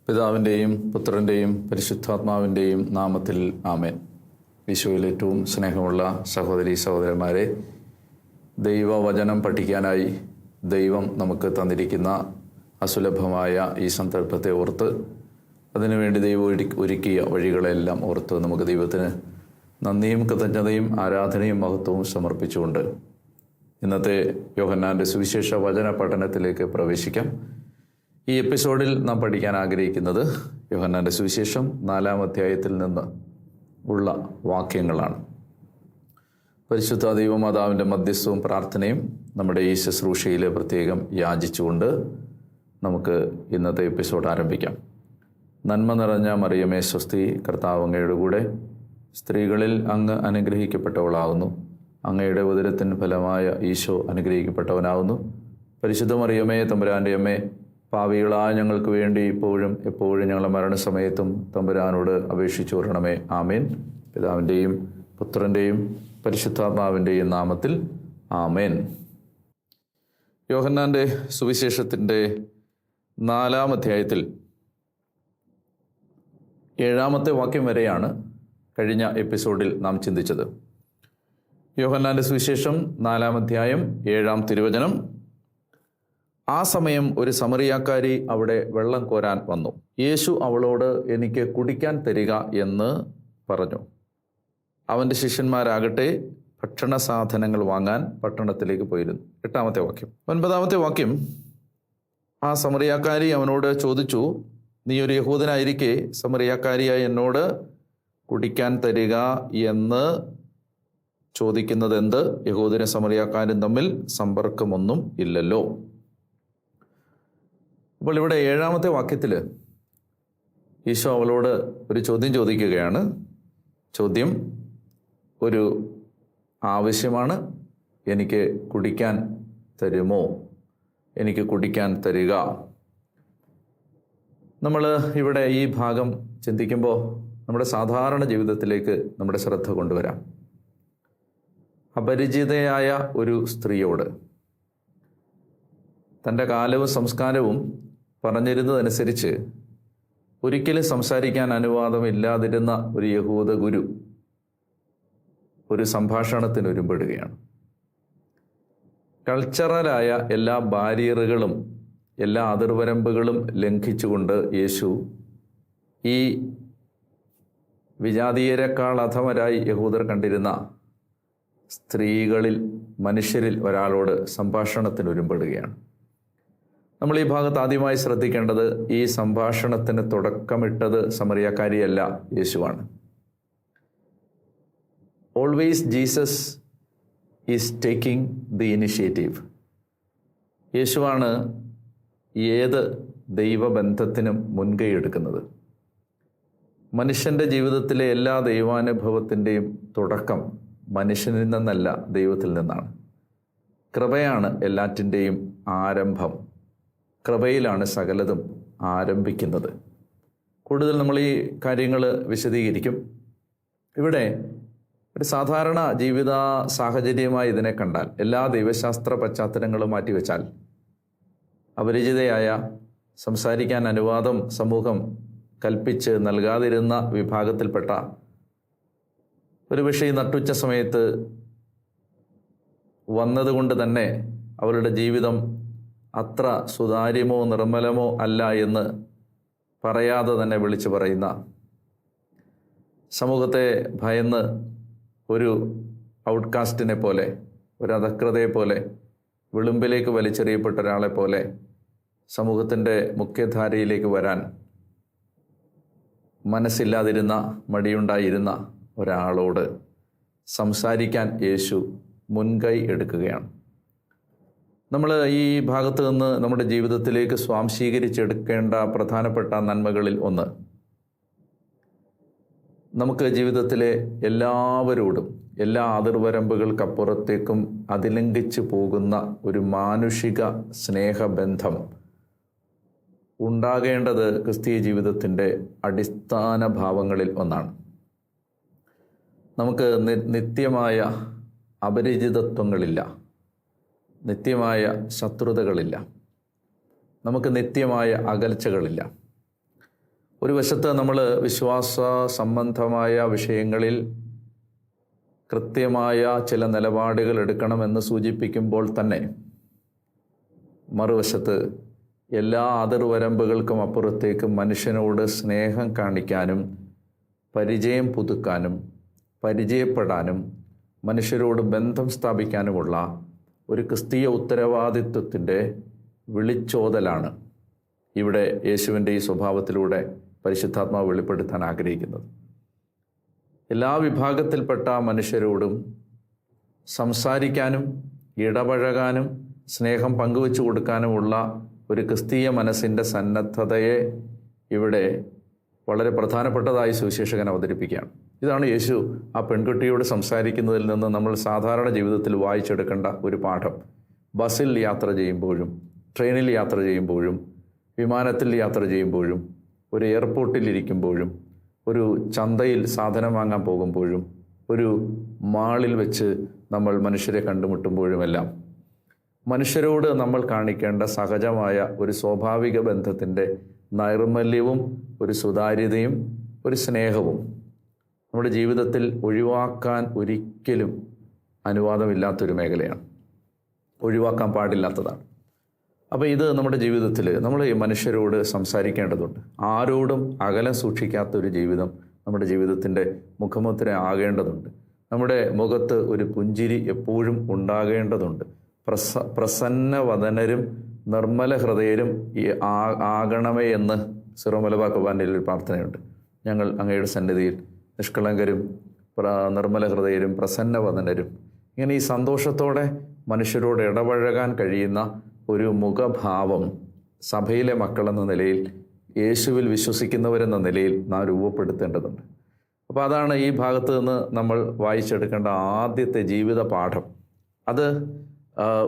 പിതാവിൻ്റെയും പുത്രൻ്റെയും പരിശുദ്ധാത്മാവിൻ്റെയും നാമത്തിൽ ആമേൻ. ഈശോയിൽ ഏറ്റവും സ്നേഹമുള്ള സഹോദരീ സഹോദരന്മാരെ, ദൈവവചനം പഠിക്കാനായി ദൈവം നമുക്ക് തന്നിരിക്കുന്ന അസുലഭമായ ഈ സന്ദർഭത്തെ ഓർത്ത്, അതിനുവേണ്ടി ദൈവം ഒരുക്കിയ വഴികളെല്ലാം ഓർത്ത് നമുക്ക് ദൈവത്തിന് നന്ദിയും കൃതജ്ഞതയും ആരാധനയും മഹത്വവും സമർപ്പിച്ചുകൊണ്ട് ഇന്നത്തെ യോഹന്നാൻ്റെ സുവിശേഷ വചന പഠനത്തിലേക്ക് പ്രവേശിക്കാം. ഈ എപ്പിസോഡിൽ നാം പഠിക്കാൻ ആഗ്രഹിക്കുന്നത് യോഹന്നാൻ്റെ സുവിശേഷം 4-ാം അധ്യായത്തിൽ നിന്ന് ഉള്ള വാക്യങ്ങളാണ്. പരിശുദ്ധ ദൈവമാതാവിൻ്റെ മധ്യസ്ഥവും പ്രാർത്ഥനയും നമ്മുടെ ഈ ശുശ്രൂഷയിൽ പ്രത്യേകം യാചിച്ചുകൊണ്ട് നമുക്ക് ഇന്നത്തെ എപ്പിസോഡ് ആരംഭിക്കാം. നന്മ നിറഞ്ഞ മറിയമേ സ്വസ്തി, കർത്താവ് അങ്ങയുടെ കൂടെ, സ്ത്രീകളിൽ അങ്ങ് അനുഗ്രഹിക്കപ്പെട്ടവളാകുന്നു. അങ്ങയുടെ ഉദരത്തിൻ ഫലമായ ഈശോ അനുഗ്രഹിക്കപ്പെട്ടവനാകുന്നു. പരിശുദ്ധ മറിയമേ തമ്പുരാൻ്റെ അമ്മേ, പാപികളായ ഞങ്ങൾക്ക് വേണ്ടി ഇപ്പോഴും എപ്പോഴും ഞങ്ങളുടെ മരണസമയത്തും തമ്പുരാനോട് അപേക്ഷിച്ചു വരണമേ. ആമേൻ. പിതാവിൻ്റെയും പുത്രൻ്റെയും പരിശുദ്ധാത്മാവിൻ്റെയും നാമത്തിൽ ആമേൻ. യോഹന്നാൻ്റെ സുവിശേഷത്തിൻ്റെ 4-ാം അധ്യായത്തിൽ 7-ാമത്തെ വാക്യം വരെയാണ് കഴിഞ്ഞ എപ്പിസോഡിൽ നാം ചിന്തിച്ചത്. യോഹന്നാൻ്റെ സുവിശേഷം 4-ാം അധ്യായം 7-ാം തിരുവചനം: ആ സമയം ഒരു സമറിയാക്കാരി അവിടെ വെള്ളം കോരാൻ വന്നു. യേശു അവളോട്, എനിക്ക് കുടിക്കാൻ തരിക എന്ന് പറഞ്ഞു. അവൻ്റെ ശിഷ്യന്മാരാകട്ടെ ഭക്ഷണ സാധനങ്ങൾ വാങ്ങാൻ പട്ടണത്തിലേക്ക് പോയിരുന്നു. 8-ാമത്തെ വാക്യം. 9-ാമത്തെ വാക്യം: ആ സമറിയാക്കാരി അവനോട് ചോദിച്ചു, നീ ഒരു യഹൂദനായിരിക്കെ സമറിയാക്കാരിയായി എന്നോട് കുടിക്കാൻ തരിക എന്ന് ചോദിക്കുന്നത് എന്ത്? യഹൂദനും സമറിയാക്കാരും തമ്മിൽ സമ്പർക്കമൊന്നും ഇല്ലല്ലോ. അപ്പോൾ ഇവിടെ 7-ാമത്തെ വാക്യത്തിൽ ഈശോ അവളോട് ഒരു ചോദ്യം ചോദിക്കുകയാണ്. ചോദ്യം ഒരു ആവശ്യമാണ്. എനിക്ക് കുടിക്കാൻ തരുമോ? എനിക്ക് കുടിക്കാൻ തരിക. നമ്മൾ ഇവിടെ ഈ ഭാഗം ചിന്തിക്കുമ്പോൾ നമ്മുടെ സാധാരണ ജീവിതത്തിലേക്ക് നമ്മുടെ ശ്രദ്ധ കൊണ്ടുവരാം. അപരിചിതയായ ഒരു സ്ത്രീയോട് തൻ്റെ കാലവും സംസ്കാരവും പറഞ്ഞിരുന്നതനുസരിച്ച് ഒരിക്കലും സംസാരിക്കാൻ അനുവാദമില്ലാതിരുന്ന ഒരു യഹൂദ ഗുരു ഒരു സംഭാഷണത്തിന് ഒരുമ്പെടുകയാണ്. കൾച്ചറലായ എല്ലാ ബാരിയറുകളും എല്ലാ അതിർവരമ്പുകളും ലംഘിച്ചുകൊണ്ട് യേശു ഈ വിജാതീയരെക്കാൾ അധമരായി യഹൂദർ കണ്ടിരുന്ന സ്ത്രീകളിൽ, മനുഷ്യരിൽ ഒരാളോട് സംഭാഷണത്തിന് ഒരുമ്പെടുകയാണ്. നമ്മൾ ഈ ഭാഗത്ത് ആദ്യമായി ശ്രദ്ധിക്കേണ്ടത്, ഈ സംഭാഷണത്തിന് തുടക്കമിട്ടത് സമറിയാക്കാരിയല്ല, യേശുവാണ്. Always Jesus is taking the initiative. യേശുവാണ് ഏത് ദൈവബന്ധത്തിനും മുൻകൈ എടുക്കുന്നത്. മനുഷ്യൻ്റെ ജീവിതത്തിലെ എല്ലാ ദൈവാനുഭവത്തിൻ്റെയും തുടക്കം മനുഷ്യനിൽ നിന്നല്ല, ദൈവത്തിൽ നിന്നാണ്. കൃപയാണ് എല്ലാറ്റിൻ്റെയും ആരംഭം. കൃപയിലാണ് സകലതും ആരംഭിക്കുന്നത്. കൂടുതൽ നമ്മൾ ഈ കാര്യങ്ങൾ വിശദീകരിക്കും. ഇവിടെ ഒരു സാധാരണ ജീവിത സാഹചര്യമായി ഇതിനെ കണ്ടാൽ, എല്ലാ ദൈവശാസ്ത്ര പശ്ചാത്തലങ്ങളും മാറ്റിവെച്ചാൽ, അപരിചിതയായ, സംസാരിക്കാൻ അനുവാദം സമൂഹം കൽപ്പിച്ച് നൽകാതിരുന്ന വിഭാഗത്തിൽപ്പെട്ട ഒരുപക്ഷേ ഈ നട്ടുച്ച സമയത്ത് വന്നതുകൊണ്ട് തന്നെ അവരുടെ ജീവിതം അത്ര സുതാര്യമോ നിർമ്മലമോ അല്ല എന്ന് പറയാതെ തന്നെ വിളിച്ചു പറയുന്ന, സമൂഹത്തെ ഭയന്ന് ഒരു ഔട്ട്കാസ്റ്റിനെ പോലെ, ഒരു അധകൃതയെ പോലെ, വിളുമ്പിലേക്ക് വലിച്ചെറിയപ്പെട്ട ഒരാളെ പോലെ സമൂഹത്തിൻ്റെ മുഖ്യധാരയിലേക്ക് വരാൻ മനസ്സില്ലാതിരുന്ന, മടിയുണ്ടായിരുന്ന ഒരാളോട് സംസാരിക്കാൻ യേശു മുൻകൈ എടുക്കുകയാണ്. നമ്മൾ ഈ ഭാഗത്ത് നിന്ന് നമ്മുടെ ജീവിതത്തിലേക്ക് സ്വാംശീകരിച്ചെടുക്കേണ്ട പ്രധാനപ്പെട്ട നന്മകളിൽ ഒന്ന്, നമുക്ക് ജീവിതത്തിലെ എല്ലാവരോടും എല്ലാ അതിർവരമ്പുകൾക്കപ്പുറത്തേക്കും അതിലംഘിച്ചു പോകുന്ന ഒരു മാനുഷിക സ്നേഹബന്ധം ഉണ്ടാകേണ്ടത് ക്രിസ്തീയ ജീവിതത്തിൻ്റെ അടിസ്ഥാന ഭാവങ്ങളിൽ ഒന്നാണ്. നമുക്ക് നിത്യമായ അപരിചിതത്വങ്ങളില്ല, നിത്യമായ ശത്രുതകളില്ല, നമുക്ക് നിത്യമായ അകൽച്ചകളില്ല. ഒരു വശത്ത് നമ്മൾ വിശ്വാസ സംബന്ധമായ വിഷയങ്ങളിൽ കൃത്യമായ ചില നിലപാടുകൾ എടുക്കണമെന്ന് സൂചിപ്പിക്കുമ്പോൾ തന്നെ മറുവശത്ത് എല്ലാ അതിർവരമ്പുകൾക്കും അപ്പുറത്തേക്ക് മനുഷ്യനോട് സ്നേഹം കാണിക്കാനും പരിചയം പുതുക്കാനും പരിചയപ്പെടാനും മനുഷ്യരോട് ബന്ധം സ്ഥാപിക്കാനുമുള്ള ഒരു ക്രിസ്തീയ ഉത്തരവാദിത്വത്തിൻ്റെ വിളിച്ചോതലാണ് ഇവിടെ യേശുവിൻ്റെ ഈ സ്വഭാവത്തിലൂടെ പരിശുദ്ധാത്മാവ് വെളിപ്പെടുത്താൻ ആഗ്രഹിക്കുന്നത്. എല്ലാ വിഭാഗത്തിൽപ്പെട്ട മനുഷ്യരോടും സംസാരിക്കാനും ഇടപഴകാനും സ്നേഹം പങ്കുവെച്ചു കൊടുക്കാനുമുള്ള ഒരു ക്രിസ്തീയ മനസ്സിൻ്റെ സന്നദ്ധതയെ ഇവിടെ വളരെ പ്രധാനപ്പെട്ടതായി സുവിശേഷകൻ അവതരിപ്പിക്കുകയാണ്. ഇതാണ് യേശു ആ പെൺകുട്ടിയോട് സംസാരിക്കുന്നതിൽ നിന്ന് നമ്മൾ സാധാരണ ജീവിതത്തിൽ വായിച്ചെടുക്കേണ്ട ഒരു പാഠം. ബസ്സിൽ യാത്ര ചെയ്യുമ്പോഴും ട്രെയിനിൽ യാത്ര ചെയ്യുമ്പോഴും വിമാനത്തിൽ യാത്ര ചെയ്യുമ്പോഴും ഒരു എയർപോർട്ടിലിരിക്കുമ്പോഴും ഒരു ചന്തയിൽ സാധനം വാങ്ങാൻ പോകുമ്പോഴും ഒരു മാളിൽ വെച്ച് നമ്മൾ മനുഷ്യരെ കണ്ടുമുട്ടുമ്പോഴുമെല്ലാം മനുഷ്യരോട് നമ്മൾ കാണിക്കേണ്ട സഹജമായ ഒരു സ്വാഭാവിക ബന്ധത്തിൻ്റെ നൈർമല്യവും ഒരു സുതാര്യതയും ഒരു സ്നേഹവും നമ്മുടെ ജീവിതത്തിൽ ഒഴിവാക്കാൻ ഒരിക്കലും അനുവാദമില്ലാത്തൊരു മേഖലയാണ്, ഒഴിവാക്കാൻ പാടില്ലാത്തതാണ്. അപ്പോൾ ഇത് നമ്മുടെ ജീവിതത്തിൽ നമ്മൾ ഈ മനുഷ്യരോട് സംസാരിക്കേണ്ടതുണ്ട്. ആരോടും അകലം സൂക്ഷിക്കാത്തൊരു ജീവിതം നമ്മുടെ ജീവിതത്തിൻ്റെ മുഖമുദ്ര ആകേണ്ടതുണ്ട്. നമ്മുടെ മുഖത്ത് ഒരു പുഞ്ചിരി എപ്പോഴും ഉണ്ടാകേണ്ടതുണ്ട്. പ്രസന്നവദനരും നിർമ്മല ഹൃദയരും ആകണമേ എന്ന് സിറോ മലബാർ കുർബാനയിൽ ഒരു പ്രാർത്ഥനയുണ്ട്. ഞങ്ങൾ അങ്ങയുടെ സന്നിധിയിൽ നിഷ്കളങ്കരും നിർമ്മല ഹൃദയരും പ്രസന്നവദനരും, ഇങ്ങനെ ഈ സന്തോഷത്തോടെ മനുഷ്യരോട് ഇടപഴകാൻ കഴിയുന്ന ഒരു മുഖഭാവം സഭയിലെ മക്കളെന്ന നിലയിൽ, യേശുവിൽ വിശ്വസിക്കുന്നവരെന്ന നിലയിൽ നാം രൂപപ്പെടുത്തേണ്ടതുണ്ട്. അപ്പോൾ അതാണ് ഈ ഭാഗത്ത് നിന്ന് നമ്മൾ വായിച്ചെടുക്കേണ്ട ആദ്യത്തെ ജീവിത പാഠം. അത്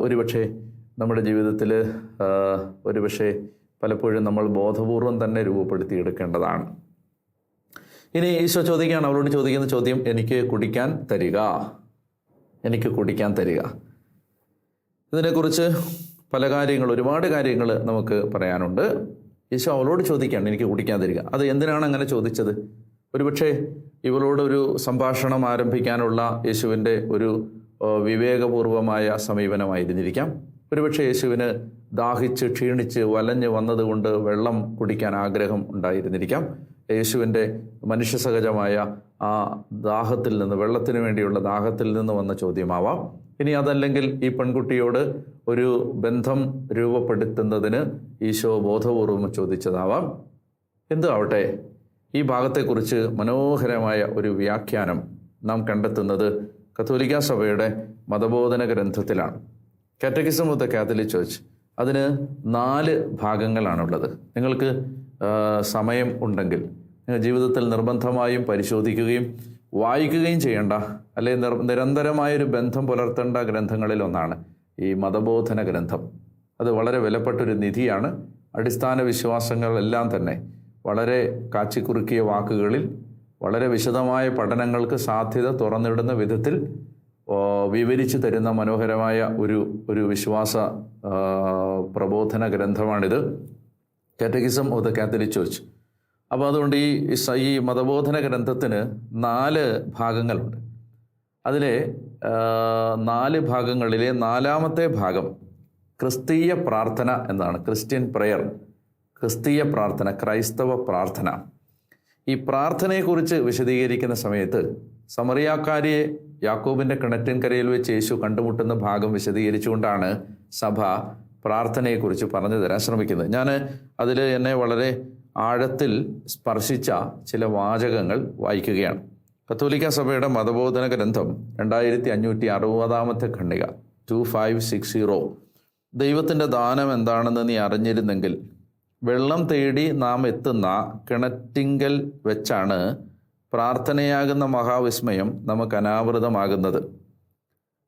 ഒരുപക്ഷെ നമ്മുടെ ജീവിതത്തിൽ ഒരുപക്ഷെ പലപ്പോഴും നമ്മൾ ബോധപൂർവം തന്നെ രൂപപ്പെടുത്തിയെടുക്കേണ്ടതാണ്. ഇനി ഈശോ ചോദിക്കുകയാണ്, അവളോട് ചോദിക്കുന്ന ചോദ്യം, എനിക്ക് കുടിക്കാൻ തരിക, എനിക്ക് കുടിക്കാൻ തരിക. ഇതിനെക്കുറിച്ച് പല കാര്യങ്ങൾ, ഒരുപാട് കാര്യങ്ങൾ നമുക്ക് പറയാനുണ്ട്. ഈശോ അവളോട് ചോദിക്കുകയാണ്, എനിക്ക് കുടിക്കാൻ തരിക. അത് എന്തിനാണ് അങ്ങനെ ചോദിച്ചത്? ഒരുപക്ഷെ ഇവളോടൊരു സംഭാഷണം ആരംഭിക്കാനുള്ള യേശുവിൻ്റെ ഒരു വിവേകപൂർവമായ സമീപനമായിരുന്നിരിക്കാം. ഒരുപക്ഷെ യേശുവിന് ദാഹിച്ച് ക്ഷീണിച്ച് വലഞ്ഞ് വന്നതുകൊണ്ട് വെള്ളം കുടിക്കാൻ ആഗ്രഹം ഉണ്ടായിരുന്നിരിക്കാം. യേശുവിൻ്റെ മനുഷ്യസഹജമായ ആ ദാഹത്തിൽ നിന്ന്, വെള്ളത്തിന് വേണ്ടിയുള്ള ദാഹത്തിൽ നിന്ന് വന്ന ചോദ്യമാവാം. ഇനി അതല്ലെങ്കിൽ ഈ പെൺകുട്ടിയോട് ഒരു ബന്ധം രൂപപ്പെടുത്തുന്നതിന് ഈശോ ബോധപൂർവം ചോദിച്ചതാവാം. എന്തു ആവട്ടെ, ഈ ഭാഗത്തെക്കുറിച്ച് മനോഹരമായ ഒരു വ്യാഖ്യാനം നാം കണ്ടെത്തുന്നത് കത്തോലിക്ക സഭയുടെ മതബോധന ഗ്രന്ഥത്തിലാണ്. Catechism of the Catholic Church. അതിന് 4 ഭാഗങ്ങളാണുള്ളത്. നിങ്ങൾക്ക് സമയം ഉണ്ടെങ്കിൽ നിങ്ങൾ ജീവിതത്തിൽ നിർബന്ധമായും പരിശോധിക്കുകയും വായിക്കുകയും ചെയ്യേണ്ട, അല്ലെങ്കിൽ നിരന്തരമായൊരു ബന്ധം പുലർത്തേണ്ട ഗ്രന്ഥങ്ങളിലൊന്നാണ് ഈ മതബോധന ഗ്രന്ഥം. അത് വളരെ വിലപ്പെട്ടൊരു നിധിയാണ്. അടിസ്ഥാന വിശ്വാസങ്ങളെല്ലാം തന്നെ വളരെ കാച്ചിക്കുറുക്കിയ വാക്കുകളിൽ വളരെ വിശദമായ പഠനങ്ങൾക്ക് സാധ്യത തുറന്നിടുന്ന വിധത്തിൽ വിവരിച്ചു തരുന്ന മനോഹരമായ ഒരു വിശ്വാസ പ്രബോധന ഗ്രന്ഥമാണിത്, catechism of the Catholic Church. അപ്പോൾ അതുകൊണ്ട് ഈ മതബോധന ഗ്രന്ഥത്തിന് 4 ഭാഗങ്ങളുണ്ട്. അതിലെ 4 ഭാഗങ്ങളിലെ 4ാമത്തെ ഭാഗം ക്രിസ്തീയ പ്രാർത്ഥന എന്നാണ്. ക്രിസ്ത്യൻ പ്രെയർ, ക്രിസ്തീയ പ്രാർത്ഥന, ക്രൈസ്തവ പ്രാർത്ഥന. ഈ പ്രാർത്ഥനയെക്കുറിച്ച് വിശദീകരിക്കുന്ന സമയത്ത് സമറിയാക്കാരിയെ യാക്കോബിൻ്റെ കിണറ്റിൻകരയിൽ വെച്ച് യേശു കണ്ടുമുട്ടുന്ന ഭാഗം വിശദീകരിച്ചുകൊണ്ടാണ് സഭ പ്രാർത്ഥനയെക്കുറിച്ച് പറഞ്ഞു തരാൻ ശ്രമിക്കുന്നത്. ഞാൻ അതിൽ എന്നെ വളരെ ആഴത്തിൽ സ്പർശിച്ച ചില വാചകങ്ങൾ വായിക്കുകയാണ്. കത്തോലിക്ക സഭയുടെ മതബോധന ഗ്രന്ഥം 2560 ഖണ്ഡിക 2560. ദൈവത്തിൻ്റെ ദാനം എന്താണെന്ന് നീ അറിഞ്ഞിരുന്നെങ്കിൽ വെള്ളം തേടി നാം എത്തുന്ന കിണറ്റിങ്കൽ വെച്ചാണ് പ്രാർത്ഥനയാകുന്ന മഹാവിസ്മയം നമുക്ക് അനാവൃതമാകുന്നത്.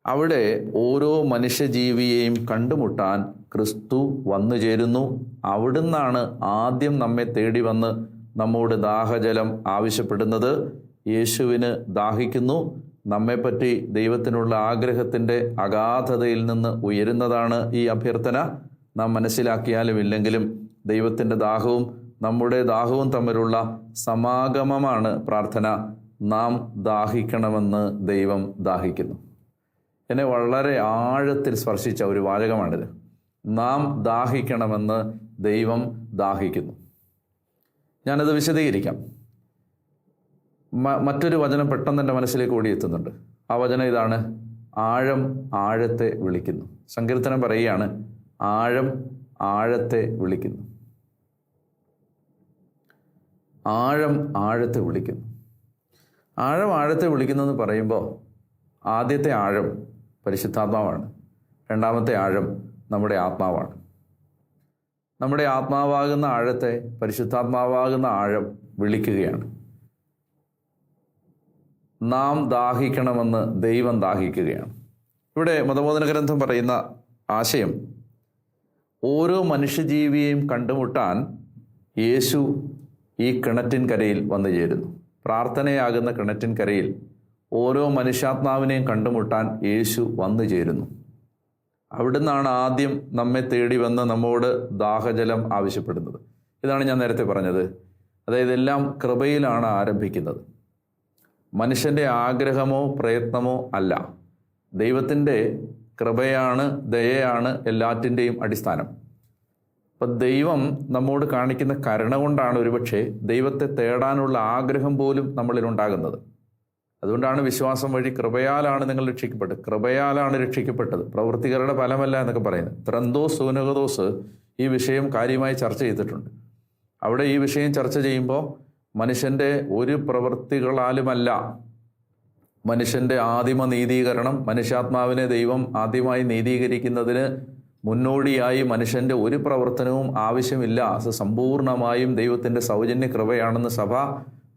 അവിടെ ഓരോ മനുഷ്യജീവിയെയും കണ്ടുമുട്ടാൻ ക്രിസ്തു വന്നു ചേരുന്നു. അവിടുന്നാണ് ആദ്യം നമ്മെ തേടി വന്ന് നമ്മോട് ദാഹജലം ആവശ്യപ്പെടുന്നത്. യേശുവിന് ദാഹിക്കുന്നു. നമ്മെപ്പറ്റി ദൈവത്തിനുള്ള ആഗ്രഹത്തിൻ്റെ അഗാധതയിൽ നിന്ന് ഉയരുന്നതാണ് ഈ അഭ്യർത്ഥന. നാം മനസ്സിലാക്കിയാലും ഇല്ലെങ്കിലും ദൈവത്തിൻ്റെ ദാഹവും നമ്മുടെ ദാഹവും തമ്മിലുള്ള സമാഗമമാണ് പ്രാർത്ഥന. നാം ദാഹിക്കണമെന്ന് ദൈവം ദാഹിക്കുന്നു. എന്നെ വളരെ ആഴത്തിൽ സ്പർശിച്ച ഒരു വാചകമാണിത്. നാം ദാഹിക്കണമെന്ന് ദൈവം ദാഹിക്കുന്നു. ഞാനത് വിശദീകരിക്കാം. മറ്റൊരു വചനം പെട്ടെന്ന് എൻ്റെ മനസ്സിലേക്ക് ഓടിയെത്തുന്നുണ്ട്. ആ വചനം ഇതാണ്: ആഴം ആഴത്തെ വിളിക്കുന്നു. സങ്കീർത്തനം പറയുകയാണ്, ആഴം ആഴത്തെ വിളിക്കുന്നു. ആഴം ആഴത്തെ വിളിക്കുന്നു. ആഴം ആഴത്തെ വിളിക്കുന്നു എന്ന് പറയുമ്പോൾ ആദ്യത്തെ ആഴം പരിശുദ്ധാത്മാവാണ്. രണ്ടാമത്തെ ആഴം നമ്മുടെ ആത്മാവാണ്. നമ്മുടെ ആത്മാവാകുന്ന ആഴത്തെ പരിശുദ്ധാത്മാവാകുന്ന ആഴം വിളിക്കുകയാണ്. നാം ദാഹിക്കണമെന്ന് ദൈവം ദാഹിക്കുകയാണ്. ഇവിടെ മതബോധന ഗ്രന്ഥം പറയുന്ന ആശയം, ഓരോ മനുഷ്യജീവിയെയും കണ്ടുമുട്ടാൻ യേശു ഈ കിണറ്റിൻ കരയിൽ വന്നു ചേരുന്നു. പ്രാർത്ഥനയാകുന്ന കിണറ്റിൻ കരയിൽ ഓരോ മനുഷ്യാത്മാവിനെയും കണ്ടുമുട്ടാൻ യേശു വന്നു ചേരുന്നു. അവിടുന്നാണ് ആദ്യം നമ്മെ തേടി വന്ന് നമ്മോട് ദാഹജലം ആവശ്യപ്പെടുന്നത്. ഇതാണ് ഞാൻ നേരത്തെ പറഞ്ഞത്. അതായത് എല്ലാം കൃപയിലാണ് ആരംഭിക്കുന്നത്. മനുഷ്യൻ്റെ ആഗ്രഹമോ പ്രയത്നമോ അല്ല. ദൈവത്തിൻ്റെ കൃപയാണ്, ദയയാണ് എല്ലാറ്റിൻ്റെയും അടിസ്ഥാനം. അപ്പം ദൈവം നമ്മോട് കാണിക്കുന്ന കരുണ കൊണ്ടാണ് ഒരുപക്ഷെ ദൈവത്തെ തേടാനുള്ള ആഗ്രഹം പോലും നമ്മളിലുണ്ടാകുന്നത്. അതുകൊണ്ടാണ് വിശ്വാസം വഴി കൃപയാലാണ് നിങ്ങൾ രക്ഷിക്കപ്പെട്ടത്, കൃപയാലാണ് രക്ഷിക്കപ്പെട്ടത്, പ്രവൃത്തികളുടെ ഫലമല്ല എന്നൊക്കെ പറയുന്നത്. ത്രന്തോസ് സൂനകദോസ് ഈ വിഷയം കാര്യമായി ചർച്ച ചെയ്തിട്ടുണ്ട്. അവിടെ ഈ വിഷയം ചർച്ച ചെയ്യുമ്പോൾ മനുഷ്യൻ്റെ ഒരു പ്രവൃത്തികളാലുമല്ല, മനുഷ്യൻ്റെ ആദിമ നീതീകരണം, മനുഷ്യാത്മാവിനെ ദൈവം ആദ്യമായി നീതീകരിക്കുന്നതിന് മുന്നോടിയായി മനുഷ്യൻ്റെ ഒരു പ്രവർത്തനവും ആവശ്യമില്ല. അത് സമ്പൂർണമായും ദൈവത്തിൻ്റെ സൗജന്യ കൃപയാണെന്ന് സഭ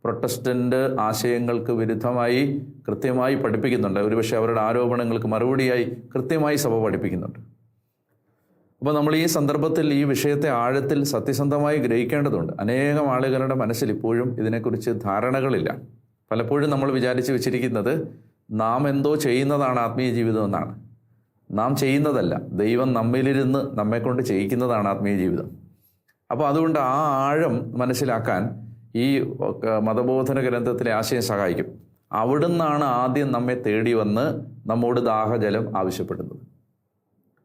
പ്രൊട്ടസ്റ്റൻ്റ് ആശയങ്ങൾക്ക് വിരുദ്ധമായി കൃത്യമായി പഠിപ്പിക്കുന്നുണ്ട്. ഒരുപക്ഷെ അവരുടെ ആരോപണങ്ങൾക്ക് മറുപടിയായി കൃത്യമായി സഭ പഠിപ്പിക്കുന്നുണ്ട്. അപ്പോൾ നമ്മൾ ഈ സന്ദർഭത്തിൽ ഈ വിഷയത്തെ ആഴത്തിൽ സത്യസന്ധമായി ഗ്രഹിക്കേണ്ടതുണ്ട്. അനേകം ആളുകളുടെ മനസ്സിൽ ഇപ്പോഴും ഇതിനെക്കുറിച്ച് ധാരണകളില്ല. പലപ്പോഴും നമ്മൾ വിചാരിച്ച് വെച്ചിരിക്കുന്നത് നാം എന്തോ ചെയ്യുന്നതാണ് ആത്മീയ ജീവിതം എന്നാണ്. നാം ചെയ്യുന്നതല്ല, ദൈവം നമ്മിലിരുന്ന് നമ്മെക്കൊണ്ട് ചെയ്യിക്കുന്നതാണ് ആത്മീയ ജീവിതം. അപ്പോൾ അതുകൊണ്ട് ആ ആഴം മനസ്സിലാക്കാൻ ഈ മതബോധന ഗ്രന്ഥത്തിലെ ആശയം സഹായിക്കും. അവിടുന്നാണ് ആദ്യം നമ്മെ തേടി വന്ന് നമ്മോട് ദാഹജലം ആവശ്യപ്പെടുന്നത്.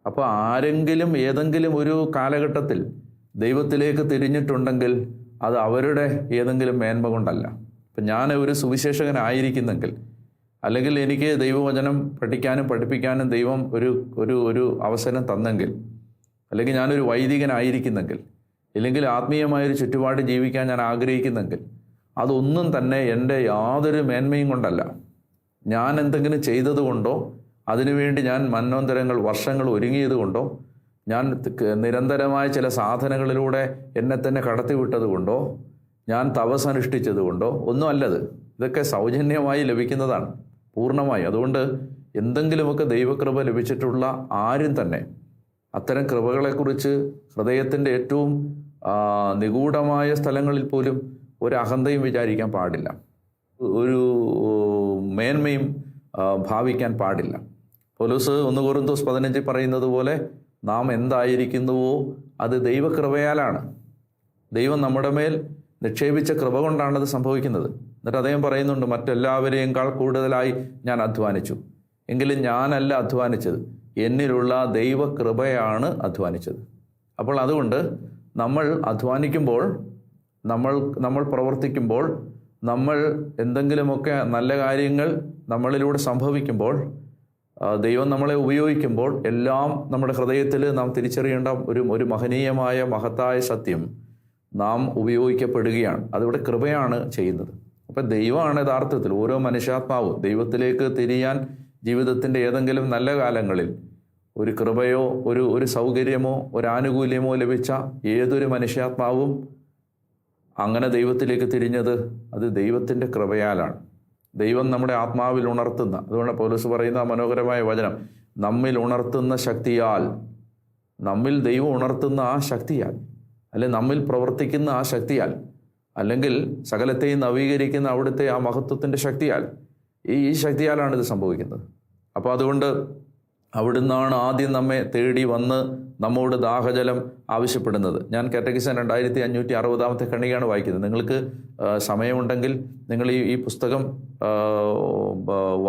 അപ്പോൾ ആരെങ്കിലും ഏതെങ്കിലും ഒരു കാലഘട്ടത്തിൽ ദൈവത്തിലേക്ക് തിരിഞ്ഞിട്ടുണ്ടെങ്കിൽ അത് അവരുടെ ഏതെങ്കിലും മേന്മ കൊണ്ടല്ല. ഇപ്പം ഞാൻ ഒരു സുവിശേഷകനായിരിക്കുന്നെങ്കിൽ, അല്ലെങ്കിൽ എനിക്ക് ദൈവവചനം പഠിക്കാനും പഠിപ്പിക്കാനും ദൈവം ഒരു അവസരം തന്നെങ്കിൽ, അല്ലെങ്കിൽ ഞാനൊരു വൈദികനായിരിക്കുന്നെങ്കിൽ, ഇല്ലെങ്കിൽ ആത്മീയമായൊരു ചുറ്റുപാട് ജീവിക്കാൻ ഞാൻ ആഗ്രഹിക്കുന്നെങ്കിൽ, അതൊന്നും തന്നെ എൻ്റെ യാതൊരു മേന്മയും കൊണ്ടല്ല. ഞാൻ എന്തെങ്കിലും ചെയ്തതുകൊണ്ടോ, അതിനുവേണ്ടി ഞാൻ മന്നോന്തരങ്ങൾ വർഷങ്ങൾ ഒരുങ്ങിയത് കൊണ്ടോ, ഞാൻ നിരന്തരമായ ചില സാധനങ്ങളിലൂടെ എന്നെ തന്നെ കടത്തിവിട്ടത് കൊണ്ടോ, ഞാൻ തപസ് അനുഷ്ഠിച്ചത് കൊണ്ടോ ഒന്നും അല്ലത്. ഇതൊക്കെ സൗജന്യമായി ലഭിക്കുന്നതാണ് പൂർണ്ണമായി. അതുകൊണ്ട് എന്തെങ്കിലുമൊക്കെ ദൈവകൃപ ലഭിച്ചിട്ടുള്ള ആരും തന്നെ അത്തരം കൃപകളെക്കുറിച്ച് ഹൃദയത്തിൻ്റെ ഏറ്റവും നിഗൂഢമായ സ്ഥലങ്ങളിൽ പോലും ഒരു അഹന്തയും വിചാരിക്കാൻ പാടില്ല, ഒരു മേന്മയും ഭാവിക്കാൻ പാടില്ല. പൗലോസ് 1 കൊരിന്ത്യസ് 15 പറയുന്നത് പോലെ നാം എന്തായിരിക്കുന്നുവോ അത് ദൈവകൃപയാലാണ്. ദൈവം നമ്മുടെ മേൽ നിക്ഷേപിച്ച കൃപ കൊണ്ടാണത് സംഭവിക്കുന്നത്. എന്നിട്ട് അദ്ദേഹം പറയുന്നുണ്ട്, മറ്റെല്ലാവരെയേക്കാൾ കൂടുതലായി ഞാൻ അധ്വാനിച്ചു, എങ്കിലും ഞാനല്ല അധ്വാനിച്ചത്, എന്നിലുള്ള ദൈവകൃപയാണ് അധ്വാനിച്ചത്. അപ്പോൾ അതുകൊണ്ട് നമ്മൾ അധ്വാനിക്കുമ്പോൾ, നമ്മൾ പ്രവർത്തിക്കുമ്പോൾ, നമ്മൾ എന്തെങ്കിലുമൊക്കെ നല്ല കാര്യങ്ങൾ നമ്മളിലൂടെ സംഭവിക്കുമ്പോൾ, ദൈവം നമ്മളെ ഉപയോഗിക്കുമ്പോൾ, എല്ലാം നമ്മുടെ ഹൃദയത്തിൽ നാം തിരിച്ചറിയേണ്ട ഒരു മഹനീയമായ മഹത്തായ സത്യം, നാം ഉപയോഗിക്കപ്പെടുകയാണ്. അതിവിടെ കൃപയാണ് ചെയ്യുന്നത്. അപ്പം ദൈവമാണ് യഥാർത്ഥത്തിൽ ഓരോ മനുഷ്യാത്മാവും ദൈവത്തിലേക്ക് തിരിയാൻ ജീവിതത്തിൻ്റെ ഏതെങ്കിലും നല്ല കാലങ്ങളിൽ ഒരു കൃപയോ ഒരു സൗകര്യമോ ഒരു ആനുകൂല്യമോ ലഭിച്ച ഏതൊരു മനുഷ്യാത്മാവും അങ്ങനെ ദൈവത്തിലേക്ക് തിരിഞ്ഞത് അത് ദൈവത്തിൻ്റെ കൃപയാലാണ്. ദൈവം നമ്മുടെ ആത്മാവിൽ ഉണർത്തുന്ന, അതുകൊണ്ട് പൗലോസ് പറയുന്ന മനോഹരമായ വചനം, നമ്മിൽ ഉണർത്തുന്ന ശക്തിയാൽ, നമ്മിൽ ദൈവം ഉണർത്തുന്ന ആ ശക്തിയാൽ, അല്ലെങ്കിൽ നമ്മിൽ പ്രവർത്തിക്കുന്ന ആ ശക്തിയാൽ, അല്ലെങ്കിൽ സകലത്തെയും നവീകരിക്കുന്ന അവിടുത്തെ ആ മഹത്വത്തിൻ്റെ ശക്തിയാൽ, ഈ ശക്തിയാലാണ് ഇത് സംഭവിക്കുന്നത്. അപ്പോൾ അതുകൊണ്ട് അവിടുന്നാണ് ആദ്യം നമ്മെ തേടി വന്ന് നമ്മോട് ദാഹജലം ആവശ്യപ്പെടുന്നത്. ഞാൻ കാറ്റഗിസൺ 2560 ഖണ്ഡികയാണ് വായിക്കുന്നത്. നിങ്ങൾക്ക് സമയമുണ്ടെങ്കിൽ നിങ്ങൾ ഈ പുസ്തകം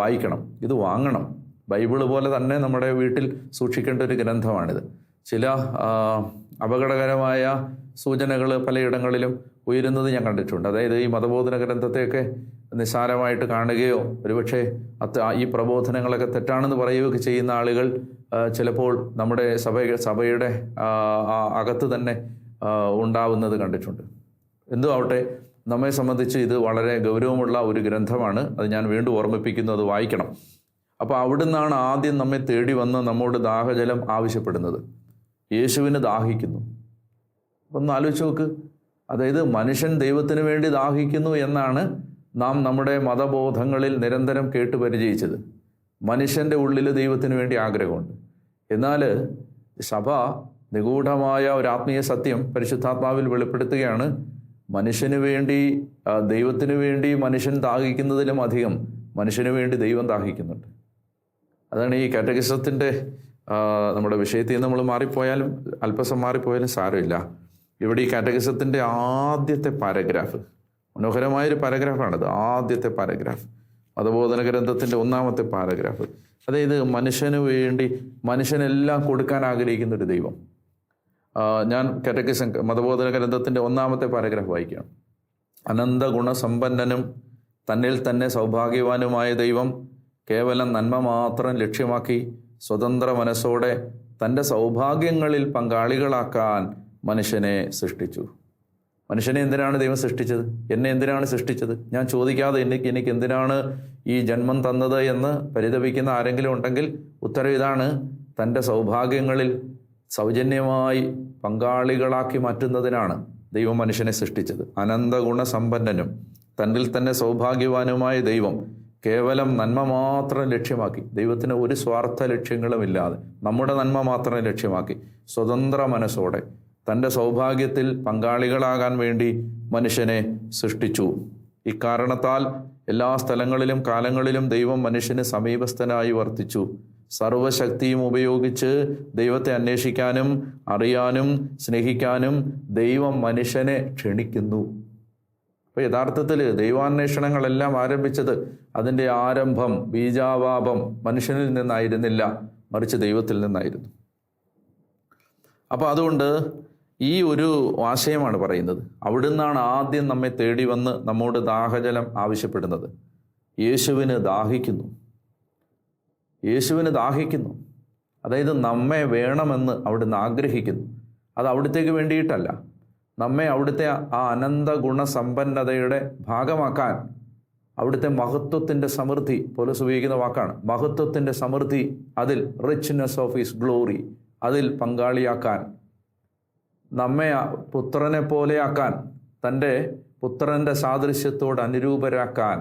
വായിക്കണം, ഇത് വാങ്ങണം. ബൈബിള് പോലെ തന്നെ നമ്മുടെ വീട്ടിൽ സൂക്ഷിക്കേണ്ട ഒരു ഗ്രന്ഥമാണിത്. ചില അപകടകരമായ സൂചനകൾ പലയിടങ്ങളിലും ഉയരുന്നത് ഞാൻ കണ്ടിട്ടുണ്ട്. അതായത് ഈ മതബോധന ഗ്രന്ഥത്തെയൊക്കെ നിസ്സാരമായിട്ട് കാണുകയോ ഒരുപക്ഷെ ഈ പ്രബോധനങ്ങളൊക്കെ തെറ്റാണെന്ന് പറയുകയൊക്കെ ചെയ്യുന്ന ആളുകൾ ചിലപ്പോൾ നമ്മുടെ സഭയുടെ അകത്ത് തന്നെ ഉണ്ടാവുന്നത് കണ്ടിട്ടുണ്ട്. എന്തോ ആവട്ടെ, നമ്മെ സംബന്ധിച്ച് ഇത് വളരെ ഗൗരവമുള്ള ഒരു ഗ്രന്ഥമാണ്. അത് ഞാൻ വീണ്ടും ഓർമ്മിപ്പിക്കുന്നു, അത് വായിക്കണം. അപ്പോൾ അവിടുന്നാണ് ആദ്യം നമ്മെ തേടി വന്ന് നമ്മോട് ദാഹജലം ആവശ്യപ്പെടുന്നത്. യേശുവിന് ദാഹിക്കുന്നു. ഒന്ന് ആലോചിച്ച് നോക്ക്. അതായത് മനുഷ്യൻ ദൈവത്തിന് വേണ്ടി ദാഹിക്കുന്നു എന്നാണ് നാം നമ്മുടെ മതബോധങ്ങളിൽ നിരന്തരം കേട്ട് പരിചയിച്ചത്. മനുഷ്യൻ്റെ ഉള്ളിൽ ദൈവത്തിന് വേണ്ടി ആഗ്രഹമുണ്ട്. എന്നാൽ സഭ നിഗൂഢമായ ഒരു ആത്മീയ സത്യം പരിശുദ്ധാത്മാവിൽ വെളിപ്പെടുത്തുകയാണ്. മനുഷ്യന് വേണ്ടി, ദൈവത്തിന് വേണ്ടി മനുഷ്യൻ ദാഹിക്കുന്നതിലും അധികം മനുഷ്യന് വേണ്ടി ദൈവം ദാഹിക്കുന്നുണ്ട്. അതാണ് ഈ കാറ്റഗിസത്തിൻ്റെ നമ്മുടെ വിഷയത്തിൽ നിന്ന് നമ്മൾ മാറിപ്പോയാലും അല്പസം മാറിപ്പോയാലും സാരമില്ല. ഇവിടെ ഈ കാറ്റഗിസത്തിൻ്റെ ആദ്യത്തെ പാരഗ്രാഫ്, മനോഹരമായൊരു പാരഗ്രാഫാണിത്. ആദ്യത്തെ പാരഗ്രാഫ്, മതബോധന ഗ്രന്ഥത്തിൻ്റെ 1-ാമത്തെ പാരഗ്രാഫ്. അതായത് മനുഷ്യന് വേണ്ടി മനുഷ്യനെല്ലാം കൊടുക്കാൻ ആഗ്രഹിക്കുന്ന ഒരു ദൈവം. ഞാൻ കാറ്റഗിസം മതബോധന ഗ്രന്ഥത്തിൻ്റെ 1-ാമത്തെ പാരഗ്രാഫ് വായിക്കുകയാണ്. അനന്ത ഗുണസമ്പന്നനും തന്നിൽ തന്നെ സൗഭാഗ്യവാനുമായ ദൈവം കേവലം നന്മ മാത്രം ലക്ഷ്യമാക്കി സ്വതന്ത്ര മനസ്സോടെ തൻ്റെ സൗഭാഗ്യങ്ങളിൽ പങ്കാളികളാക്കാൻ മനുഷ്യനെ സൃഷ്ടിച്ചു. മനുഷ്യനെ എന്തിനാണ് ദൈവം സൃഷ്ടിച്ചത്? എന്നെ എന്തിനാണ് സൃഷ്ടിച്ചത്? ഞാൻ ചോദിക്കാതെ എനിക്ക് എന്തിനാണ് ഈ ജന്മം തന്നത് എന്ന് പരിതപിക്കുന്ന ആരെങ്കിലും ഉണ്ടെങ്കിൽ ഉത്തരം ഇതാണ്: തൻ്റെ സൗഭാഗ്യങ്ങളിൽ സൗജന്യമായി പങ്കാളികളാക്കി മാറ്റുന്നതിനാണ് ദൈവം മനുഷ്യനെ സൃഷ്ടിച്ചത്. അനന്ത ഗുണസമ്പന്നനും തന്നിൽ തന്നെ സൗഭാഗ്യവാനുമായ ദൈവം കേവലം നന്മ മാത്രം ലക്ഷ്യമാക്കി, ദൈവത്തിന് ഒരു സ്വാർത്ഥ ലക്ഷ്യങ്ങളുമില്ലാതെ നമ്മുടെ നന്മ മാത്രം ലക്ഷ്യമാക്കി സ്വതന്ത്ര മനസ്സോടെ തൻ്റെ സൗഭാഗ്യത്തിൽ പങ്കാളികളാകാൻ വേണ്ടി മനുഷ്യനെ സൃഷ്ടിച്ചു. ഇക്കാരണത്താൽ എല്ലാ സ്ഥലങ്ങളിലും കാലങ്ങളിലും ദൈവം മനുഷ്യന് സമീപസ്ഥനായി വർത്തിച്ചു. സർവശക്തിയും ഉപയോഗിച്ച് ദൈവത്തെ അന്വേഷിക്കാനും അറിയാനും സ്നേഹിക്കാനും ദൈവം മനുഷ്യനെ ക്ഷണിക്കുന്നു. അപ്പോൾ യഥാർത്ഥത്തിൽ ദൈവാന്വേഷണങ്ങളെല്ലാം ആരംഭിച്ചത്, അതിൻ്റെ ആരംഭം, ബീജാവാപം മനുഷ്യനിൽ നിന്നായിരുന്നില്ല, മറിച്ച് ദൈവത്തിൽ നിന്നായിരുന്നു. അപ്പോൾ അതുകൊണ്ട് ഈ ഒരു ആശയമാണ് പറയുന്നത്. അവിടുന്നാണ് ആദ്യം നമ്മെ തേടി വന്ന് നമ്മോട് ദാഹജലം ആവശ്യപ്പെടുന്നത്. യേശുവിന് ദാഹിക്കുന്നു. യേശുവിന് ദാഹിക്കുന്നു. അതായത് നമ്മെ വേണമെന്ന് അവിടുന്ന് ആഗ്രഹിക്കുന്നു. അത് അവിടുത്തേക്ക് വേണ്ടിയിട്ടല്ല, നമ്മെ അവിടുത്തെ ആ അനന്ത ഗുണസമ്പന്നതയുടെ ഭാഗമാക്കാൻ, അവിടുത്തെ മഹത്വത്തിൻ്റെ സമൃദ്ധി, പൗലോസ് ഉപയോഗിക്കുന്ന വാക്കാണ് മഹത്വത്തിൻ്റെ സമൃദ്ധി, അതിൽ റിച്ച്നെസ് ഓഫ് ഹിസ് ഗ്ലോറി, അതിൽ പങ്കാളിയാക്കാൻ, നമ്മെ പുത്രനെ പോലെയാക്കാൻ, തൻ്റെ പുത്രൻ്റെ സാദൃശ്യത്തോട് അനുരൂപരാക്കാൻ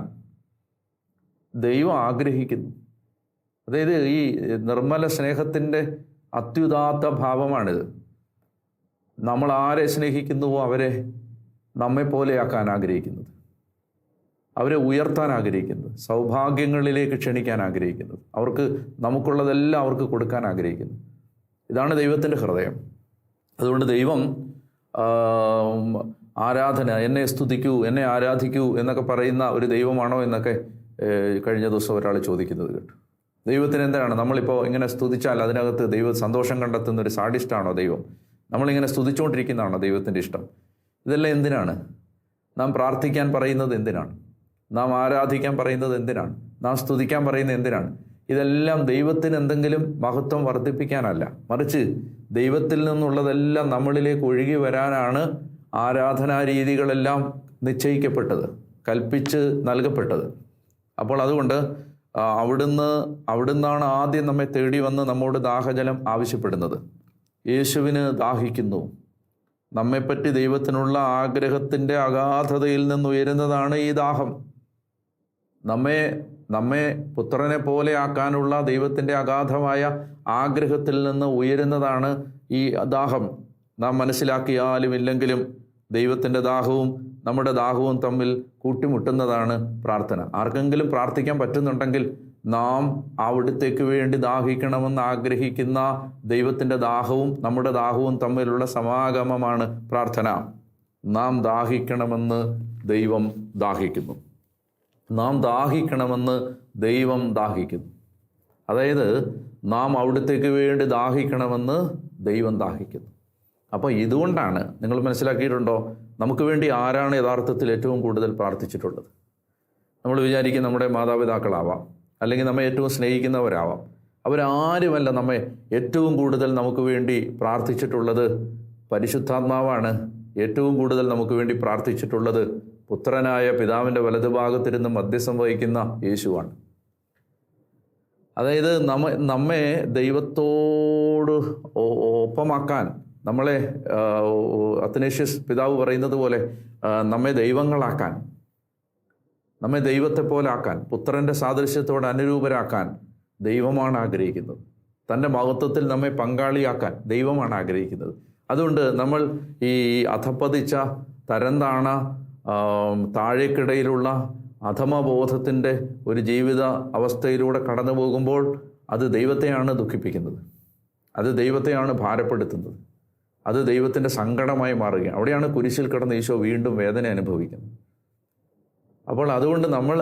ദൈവം ആഗ്രഹിക്കുന്നു. അതായത് ഈ നിർമ്മല സ്നേഹത്തിൻ്റെ അത്യുദാത്ത ഭാവമാണിത്. നമ്മൾ ആരെ സ്നേഹിക്കുന്നുവോ അവരെ നമ്മെ പോലെയാക്കാൻ ആഗ്രഹിക്കുന്നത്, അവരെ ഉയർത്താൻ ആഗ്രഹിക്കുന്നത്, സൗഭാഗ്യങ്ങളിലേക്ക് ക്ഷണിക്കാൻ ആഗ്രഹിക്കുന്നത്, അവർക്ക് നമുക്കുള്ളതെല്ലാം അവർക്ക് കൊടുക്കാൻ ആഗ്രഹിക്കുന്നു. ഇതാണ് ദൈവത്തിൻ്റെ ഹൃദയം. അതുകൊണ്ട് ദൈവം ആരാധന, എന്നെ സ്തുതിക്കൂ, എന്നെ ആരാധിക്കൂ എന്നൊക്കെ പറയുന്ന ഒരു ദൈവമാണോ എന്നൊക്കെ കഴിഞ്ഞ ദിവസം ഒരാൾ ചോദിക്കുന്നത് കേട്ടു. ദൈവത്തിന് എന്താണ്, നമ്മളിപ്പോൾ ഇങ്ങനെ സ്തുതിച്ചാൽ അതിനകത്ത് ദൈവം സന്തോഷം കണ്ടെത്തുന്ന ഒരു സാഡിസ്റ്റാണോ ദൈവം? നമ്മളിങ്ങനെ സ്തുതിച്ചുകൊണ്ടിരിക്കുന്നതാണോ ദൈവത്തിൻ്റെ ഇഷ്ടം? ഇതെല്ലാം എന്തിനാണ്? നാം പ്രാർത്ഥിക്കാൻ പറയുന്നത് എന്തിനാണ്? നാം ആരാധിക്കാൻ പറയുന്നത് എന്തിനാണ്? നാം സ്തുതിക്കാൻ പറയുന്നത് എന്തിനാണ്? ഇതെല്ലാം ദൈവത്തിന് എന്തെങ്കിലും മഹത്വം വർദ്ധിപ്പിക്കാനല്ല, മറിച്ച് ദൈവത്തിൽ നിന്നുള്ളതെല്ലാം നമ്മളിലേക്ക് ഒഴുകി വരാനാണ് ആരാധനാ രീതികളെല്ലാം നിശ്ചയിക്കപ്പെട്ടത്, കൽപ്പിച്ച് നൽകപ്പെട്ടത്. അപ്പോൾ അതുകൊണ്ട് അവിടുന്നാണ് ആദ്യം നമ്മെ തേടി വന്ന് നമ്മോട് ദാഹജലം ആവശ്യപ്പെടുന്നത്. യേശുവിന് ദാഹിക്കുന്നു. നമ്മെപ്പറ്റി ദൈവത്തിനുള്ള ആഗ്രഹത്തിൻ്റെ അഗാധതയിൽ നിന്ന് ഉയരുന്നതാണ് ഈ ദാഹം. നമ്മെ പുത്രനെ പോലെ ആക്കാനുള്ള ദൈവത്തിൻ്റെ അഗാധമായ ആഗ്രഹത്തിൽ നിന്ന് ഉയരുന്നതാണ് ഈ ദാഹം. നാം മനസ്സിലാക്കിയാലും ഇല്ലെങ്കിലും ദൈവത്തിൻ്റെ ദാഹവും നമ്മുടെ ദാഹവും തമ്മിൽ കൂട്ടിമുട്ടുന്നതാണ് പ്രാർത്ഥന. ആർക്കെങ്കിലും പ്രാർത്ഥിക്കാൻ പറ്റുന്നുണ്ടെങ്കിൽ നാം അവിടുത്തേക്ക് വേണ്ടി ദാഹിക്കണമെന്ന് ആഗ്രഹിക്കുന്ന ദൈവത്തിൻ്റെ ദാഹവും നമ്മുടെ ദാഹവും തമ്മിലുള്ള സമാഗമമാണ് പ്രാർത്ഥന. നാം ദാഹിക്കണമെന്ന് ദൈവം ദാഹിക്കുന്നു. നാം ദാഹിക്കണമെന്ന് ദൈവം ദാഹിക്കുന്നു. അതായത് നാം അവിടുത്തേക്ക് വേണ്ടി ദാഹിക്കണമെന്ന് ദൈവം ദാഹിക്കുന്നു. അപ്പോൾ ഇതുകൊണ്ടാണ്, നിങ്ങൾ മനസ്സിലാക്കിയിട്ടുണ്ടോ, നമുക്ക് വേണ്ടി ആരാണ് യഥാർത്ഥത്തിൽ ഏറ്റവും കൂടുതൽ പ്രാർത്ഥിച്ചിട്ടുള്ളത്? നമ്മൾ വിചാരിക്കും നമ്മുടെ മാതാപിതാക്കളാവാം, അല്ലെങ്കിൽ നമ്മെ ഏറ്റവും സ്നേഹിക്കുന്നവരാവാം. അവരാരുമല്ല. നമ്മെ ഏറ്റവും കൂടുതൽ നമുക്ക് വേണ്ടി പ്രാർത്ഥിച്ചിട്ടുള്ളത് പരിശുദ്ധാത്മാവാണ്. ഏറ്റവും കൂടുതൽ നമുക്ക് വേണ്ടി പ്രാർത്ഥിച്ചിട്ടുള്ളത് പുത്രനായ പിതാവിൻ്റെ വലതുഭാഗത്തിരുന്ന് മധ്യസ്ഥം വഹിക്കുന്ന യേശുവാണ്. അതായത് നമ്മെ ദൈവത്തോട് ഒപ്പമാക്കാൻ, നമ്മളെ അത്തനേഷ്യസ് പിതാവ് പറയുന്നത് പോലെ നമ്മെ ദൈവങ്ങളാക്കാൻ, നമ്മെ ദൈവത്തെ പോലെ ആക്കാൻ, പുത്രൻ്റെ സാദൃശ്യത്തോട് അനുരൂപരാക്കാൻ ദൈവമാണ് ആഗ്രഹിക്കുന്നത്. തൻ്റെ മഹത്വത്തിൽ നമ്മെ പങ്കാളിയാക്കാൻ ദൈവമാണ് ആഗ്രഹിക്കുന്നത്. അതുകൊണ്ട് നമ്മൾ ഈ അധപ്പതിച്ച തരംതാണ താഴേക്കിടയിലുള്ള അധമബോധത്തിൻ്റെ ഒരു ജീവിത അവസ്ഥയിലൂടെ കടന്നു പോകുമ്പോൾ അത് ദൈവത്തെയാണ് ദുഃഖിപ്പിക്കുന്നത്, അത് ദൈവത്തെയാണ് ഭാരപ്പെടുത്തുന്നത്, അത് ദൈവത്തിൻ്റെ സങ്കടമായി മാറുകയാണ്. അവിടെയാണ് കുരിശിൽ കിടന്ന് ഈശോ വീണ്ടും വേദന അനുഭവിക്കുന്നത്. അപ്പോൾ അതുകൊണ്ട് നമ്മൾ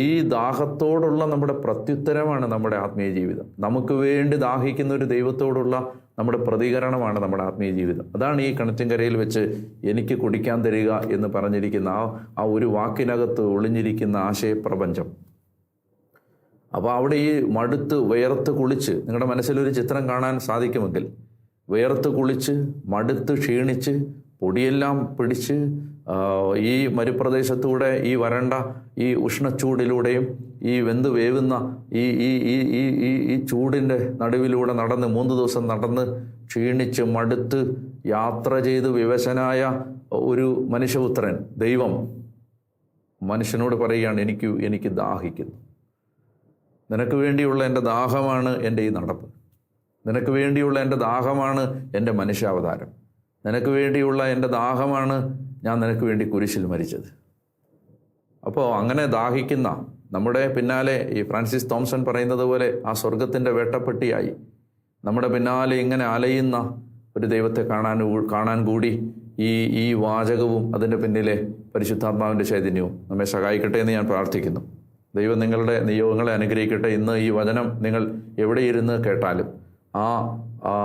ഈ ദാഹത്തോടുള്ള നമ്മുടെ പ്രത്യുത്തരമാണ് നമ്മുടെ ആത്മീയ ജീവിതം. നമുക്ക് വേണ്ടി ദാഹിക്കുന്ന ഒരു ദൈവത്തോടുള്ള നമ്മുടെ പ്രതികരണമാണ് നമ്മുടെ ആത്മീയ ജീവിതം. അതാണ് ഈ കിണറ്റിൻകരയിൽ വെച്ച് എനിക്ക് കുടിക്കാൻ തരിക എന്ന് പറഞ്ഞിരിക്കുന്ന ആ ഒരു വാക്കിനകത്ത് ഒളിഞ്ഞിരിക്കുന്ന ആശയപ്രപഞ്ചം. അപ്പോൾ അവിടെ ഈ മടുത്ത് വിയർത്ത് കുളിച്ച്, നിങ്ങളുടെ മനസ്സിലൊരു ചിത്രം കാണാൻ സാധിക്കുമെങ്കിൽ, വിയർത്ത് കുളിച്ച് മടുത്ത് ക്ഷീണിച്ച് പൊടിയെല്ലാം പിടിച്ച് ഈ മരുപ്രദേശത്തൂടെ ഈ വരണ്ട ഈ ഉഷ്ണച്ചൂടിലൂടെയും ഈ വെന്ത് വേവുന്ന ഈ ചൂടിൻ്റെ നടുവിലൂടെ നടന്ന് 3 ദിവസം നടന്ന് ക്ഷീണിച്ച് മടുത്ത് യാത്ര ചെയ്ത് വിവശനായ ഒരു മനുഷ്യപുത്രൻ, ദൈവം മനുഷ്യനോട് പറയുകയാണ്, എനിക്ക് ദാഹിക്കുന്നു. നിനക്ക് വേണ്ടിയുള്ള എൻ്റെ ദാഹമാണ് എൻ്റെ ഈ നടപ്പ്. നിനക്ക് വേണ്ടിയുള്ള എൻ്റെ ദാഹമാണ് എൻ്റെ മനുഷ്യാവതാരം. നിനക്ക് വേണ്ടിയുള്ള എൻ്റെ ദാഹമാണ് ഞാൻ നിനക്ക് വേണ്ടി കുരിശിൽ മരിച്ചത്. അപ്പോൾ അങ്ങനെ ദാഹിക്കുന്ന നമ്മുടെ പിന്നാലെ, ഈ ഫ്രാൻസിസ് തോംസൺ പറയുന്നത് പോലെ, ആ സ്വർഗത്തിൻ്റെ വേട്ടപ്പെട്ടിയായി നമ്മുടെ പിന്നാലെ ഇങ്ങനെ അലയുന്ന ഒരു ദൈവത്തെ കാണാൻ കൂടി ഈ വാചകവും അതിൻ്റെ പിന്നിലെ പരിശുദ്ധാത്മാവിൻ്റെ ചൈതന്യവും നമ്മെ സഹായിക്കട്ടെ എന്ന് ഞാൻ പ്രാർത്ഥിക്കുന്നു. ദൈവം നിങ്ങളുടെ നിയോഗങ്ങളെ അനുഗ്രഹിക്കട്ടെ. ഇന്ന് ഈ വചനം നിങ്ങൾ എവിടെ ഇരുന്ന് കേട്ടാലും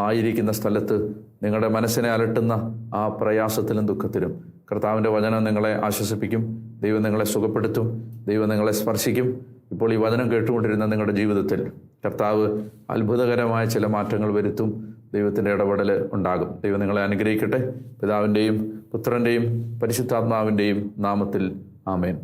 ആയിരിക്കുന്ന സ്ഥലത്ത് നിങ്ങളുടെ മനസ്സിനെ അലട്ടുന്ന ആ പ്രയാസത്തിലും ദുഃഖത്തിലും കർത്താവിൻ്റെ വചനം നിങ്ങളെ ആശ്വസിപ്പിക്കും. ദൈവം നിങ്ങളെ സുഖപ്പെടുത്തും. ദൈവം നിങ്ങളെ സ്പർശിക്കും. ഇപ്പോൾ ഈ വചനം കേട്ടുകൊണ്ടിരുന്ന നിങ്ങളുടെ ജീവിതത്തിൽ കർത്താവ് അത്ഭുതകരമായ ചില മാറ്റങ്ങൾ വരുത്തും. ദൈവത്തിൻ്റെ ഇടപെടൽ ഉണ്ടാകും. ദൈവം നിങ്ങളെ അനുഗ്രഹിക്കട്ടെ. പിതാവിൻ്റെയും പുത്രൻ്റെയും പരിശുദ്ധാത്മാവിൻ്റെയും നാമത്തിൽ ആമേൻ.